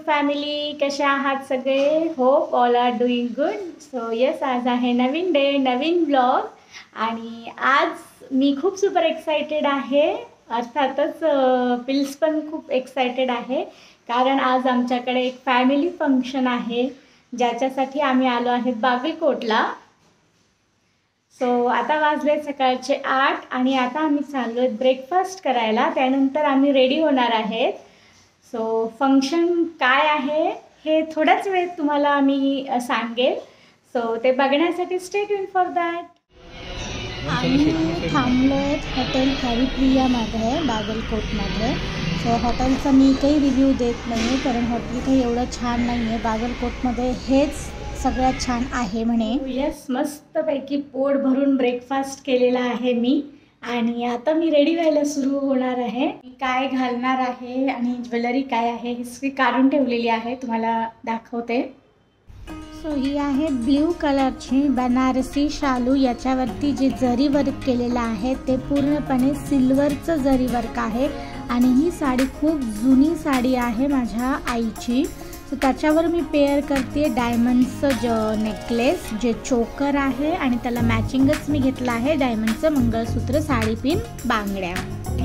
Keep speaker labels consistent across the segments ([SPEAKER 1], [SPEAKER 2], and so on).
[SPEAKER 1] Family, कसे आहात सगळे? Hope all are doing good. So yes, आज आहे नवीन डे, नवीन ब्लॉग. आणि आज मी खूप सुपर एक्सायटेड आहे. अर्थातच पिल्स पण खूप एक्सायटेड आहे, कारण आज आमच्याकडे एक फॅमिली फंक्शन आहे, ज्याच्यासाठी आम्ही आलो आहे बागलकोटला. सो आता वाजले सकाळचे 8 आणि आता आम्ही चाललो आहे ब्रेकफास्ट करायला. त्यानंतर आम्ही रेडी होणार आहेत. सो फंक्शन काय आहे हे थोड्याच वेळेत तुम्हाला मी सांगेल. सो ते बघण्यासाठी स्टे ट्यून फॉर दॅट. आम्ही थांबलो आहेत हॉटेल हरिप्रियामध्ये बागलकोटमध्ये. सो हॉटेलचा मी काही रिव्ह्यू देत नाही आहे, कारण हॉटेल काही एवढं छान नाही आहे. बागलकोटमध्ये हेच सगळ्यात छान आहे म्हणे. येस, मस्तपैकी पोट भरून ब्रेकफास्ट केलेला आहे मी. आणि आता मी रेडी व्हायला सुरू होणार आहे. मी काय घालणार आहे आणि ज्वेलरी काय आहे हिस्ट्री काढून ठेवलेली आहे, तुम्हाला दाखवते. सो ही आहे ब्ल्यू कलरची बनारसी शालू. याच्यावरती जे जरी वर्क केलेलं आहे ते पूर्णपणे सिल्वरचं जरी वर्क आहे. आणि ही साडी खूप जुनी साडी आहे माझ्या आईची. सो त्याच्यावर मी पेअर करते डायमंडचं नेकलेस, जे चोकर आहे, आणि त्याला मॅचिंगच मी घेतलं आहे डायमंडचं मंगळसूत्र, साडी पिन, बांगड्या.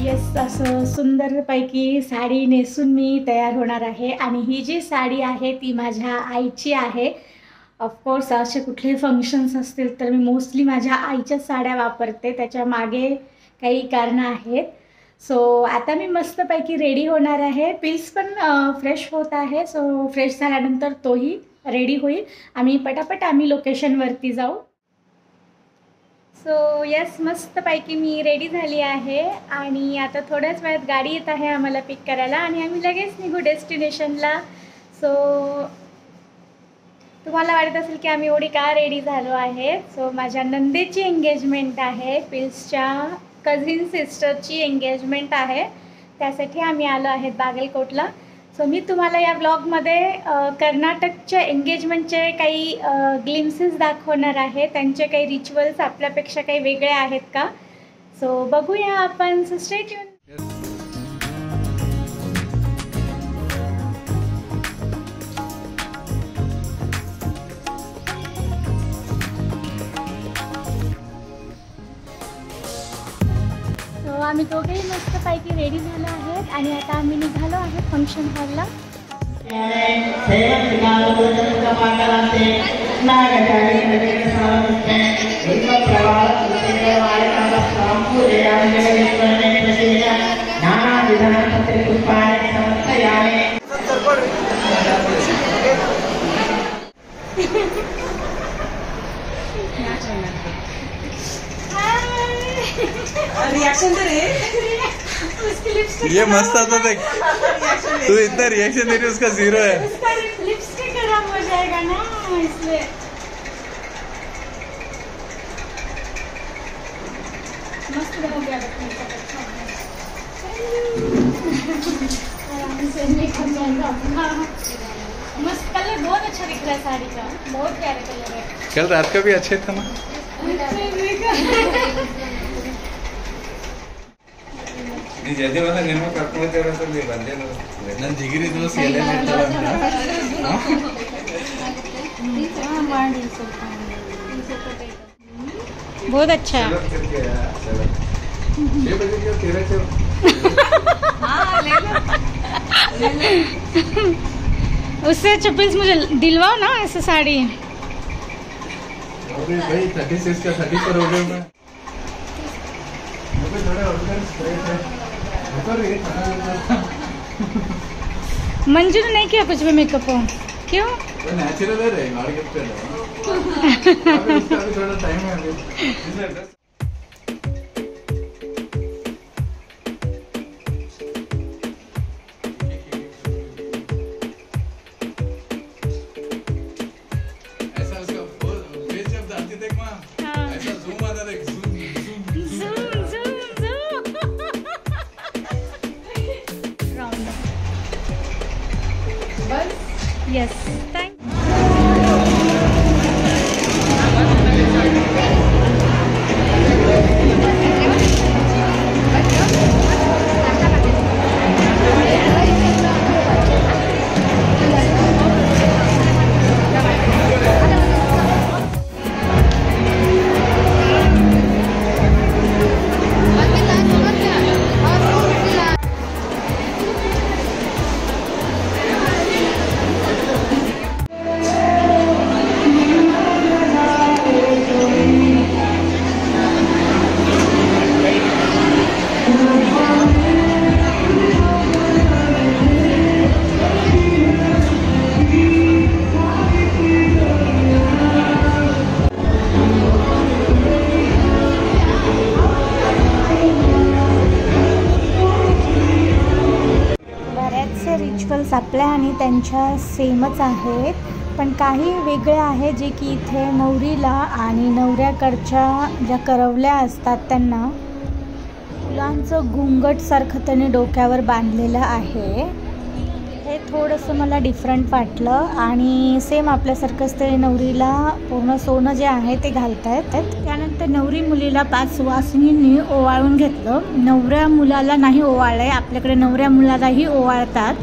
[SPEAKER 1] येस, असं सुंदरपैकी साडी नेसून मी तयार होणार आहे. आणि ही जी साडी आहे ती माझ्या आईची आहे. ऑफकोर्स असे कुठले फंक्शन्स असतील तर मी मोस्टली माझ्या आईच्या साड्या वापरते. त्याच्या मागे काही कारणं आहेत. सो आता मी मस्तपैकी रेडी होणार आहे. पिल्स पण फ्रेश होत आहे. सो फ्रेश झाल्यानंतर तोही रेडी होईल. आम्ही लोकेशनवरती जाऊ. सो येस, मस्तपैकी मी रेडी झाली आहे. आणि आता थोड्याच वेळात गाडी येत आहे आम्हाला पिक करायला आणि आम्ही लगेच निघू डेस्टिनेशनला. सो तुम्हाला वाटत असेल की आम्ही एवढी का रेडी झालो आहे. सो माझ्या नंदेची एंगेजमेंट आहे, पिल्सच्या कझिन सिस्टरची एंगेजमेंट आहे. त्यासाठी आम्ही आलो आहेत बागलकोटला. सो मी तुम्हाला या ब्लॉगमध्ये कर्नाटकच्या एंगेजमेंटचे काही ग्लिम्सेस दाखवणार आहे. त्यांचे काही रिच्युअल्स आपल्यापेक्षा काही वेगळे आहेत का, सो बघूया आपण. So stay tune. आम्ही दोघेही मस्तपैकी रेडी झालो आहेत आणि आता आम्ही निघालो आहे फंक्शन हॉलला.
[SPEAKER 2] रिएक्शन तो
[SPEAKER 3] ये मस्त आता देख, तू इतना रिएक्शन दे रही, उसका 0 है.
[SPEAKER 1] उसका लिपस्टिक खराब हो जाएगा ना, इसलिए. मस्त हो गया मस्त कलर बहुत अच्छा दिख रहा है साड़ी का, बहुत प्यारा कलर है.
[SPEAKER 3] कल रात का भी अच्छे था ना. जैसे वाला निर्मा करते हुए तेरा सब ये बंदे लोग नन जिगरी तो सेले में चला
[SPEAKER 1] बहुत अच्छा.
[SPEAKER 3] ये बजे क्या तेरा चल.
[SPEAKER 2] हाँ ले लो.
[SPEAKER 1] उससे चप्पल मुझे दिलवाओ ना ऐसे साड़ी.
[SPEAKER 3] अरे भाई 36 का 30 पर हो गया मैं. मुझे थोड़ा ऑर्डर स्ट्रेट है.
[SPEAKER 1] मंजू ने नहीं किया कुछ भी मेकअप हो, क्यों?
[SPEAKER 3] वो नेचुरल है, गाड़ी गिफ्ट कर दो. अभी उसका भी थोड़ा टाइम है अभी. ऐसा उसका फेस जब डालती देख मां, ऐसा जूम आता देख, zoom.
[SPEAKER 1] Yes, thank you. Rituals आपल्या आणि त्यांच्या सेमच आहेत, पण काही वेगळे आहे जे की इथे नवरीला आणि नवऱ्याकडच्या ज्या करवल्या असतात त्यांना फुलांचं घुंगटसारखं त्याने डोक्यावर बांधलेलं आहे. हे थोडंसं मला डिफरंट वाटलं आणि सेम आपल्यासारखंच ते नवरीला पूर्ण सोनं जे आहे ते घालतायत. त्यानंतर नवरी मुलीला 5 वासनींनी ओवाळून घेतलं. नवऱ्या मुलाला नाही ओवाळलंय, आपल्याकडे नवऱ्या मुलालाही ओवाळतात.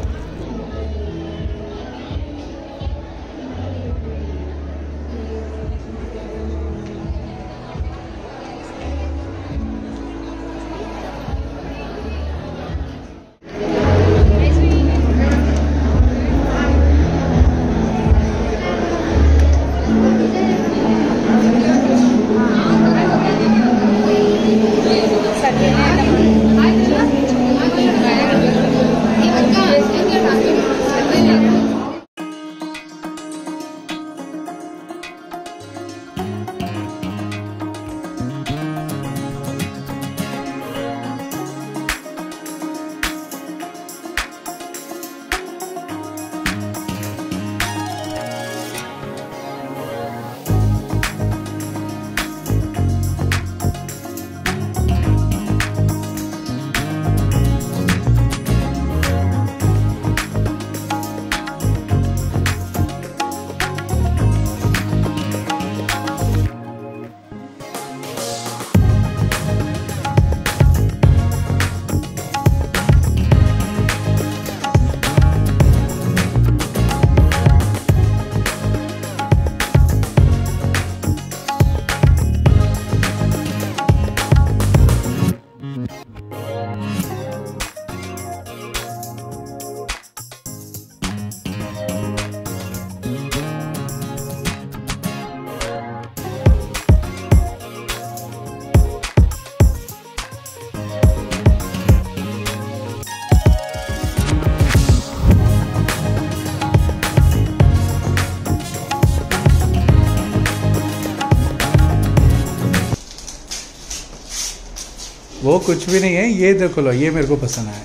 [SPEAKER 3] वो कुछ भी नहीं है, ये देखो लो, ये मेरे को पसंद आया.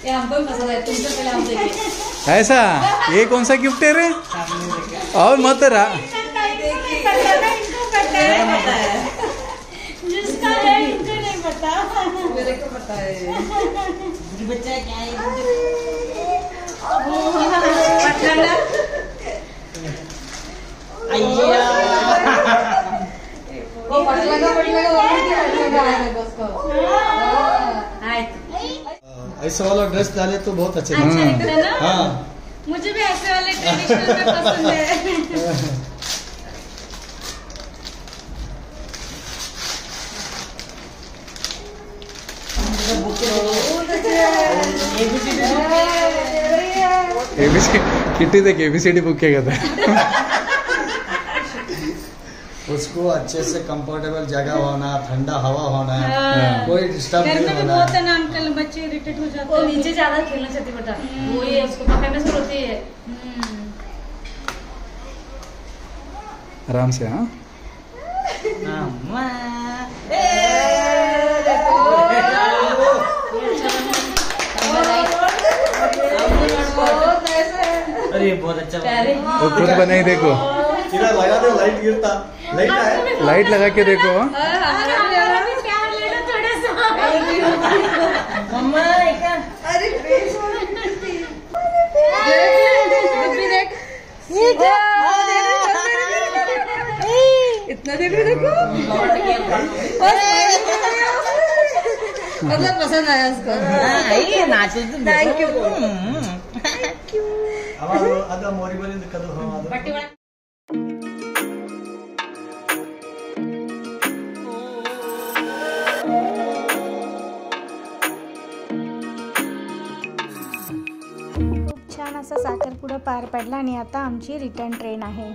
[SPEAKER 2] ये हमको भी पसंद है, तुमसे पहले हम देखें.
[SPEAKER 3] ऐसा ये कौन सा गिफ्ट है रे? और मत रहा
[SPEAKER 1] जिसका है इनको नहीं पता.
[SPEAKER 2] मेरे को पता है. ये बच्चा क्या है? पठाना. वो पटलगा
[SPEAKER 4] ऐसा वाला ड्रेस डाले तो बहुत अच्छे
[SPEAKER 1] अच्छा
[SPEAKER 4] लगते
[SPEAKER 1] दिखता है ना?
[SPEAKER 4] हैं। हाँ
[SPEAKER 1] मुझे भी ऐसे वाले ट्रेडिशनल में पसंद है.
[SPEAKER 3] एबीसी किटी देख एबीसीडी बुक किया गया था.
[SPEAKER 4] उसको अच्छे से कंफर्टेबल जगह होना, ठंडा हवा होना,
[SPEAKER 3] हाँ।
[SPEAKER 4] कोई डिस्टर्ब
[SPEAKER 1] घर
[SPEAKER 4] नहीं
[SPEAKER 1] में भी
[SPEAKER 4] होना।
[SPEAKER 1] बहुत है ना अंकल, बच्चे इरिटेट हो जाते
[SPEAKER 2] वो
[SPEAKER 1] हैं.
[SPEAKER 2] नीचे ज्यादा खेलना चाहती बेटा. वो ये उसको पकड़ में से होती है.
[SPEAKER 3] आराम से. हाँ
[SPEAKER 4] अरे बहुत अच्छा
[SPEAKER 3] वो खुद बनाई देखो.
[SPEAKER 4] इधर लगा दो, लाइट गिरता, लाइट है।
[SPEAKER 3] लाइट लगा के देखो.
[SPEAKER 1] हमारा भी प्यार ले लो थोड़ा सा.
[SPEAKER 2] मम्मा अरे इतना देखो देखो. मतलब पसंद आया उसको. Thank you.
[SPEAKER 4] ಅದು ಮೋರಿ ಬಲಿಂದ ಕದು ಅದು
[SPEAKER 1] खूप छान असा साखरपुडा पार पडला आणि आता आमची रिटर्न ट्रेन आहे.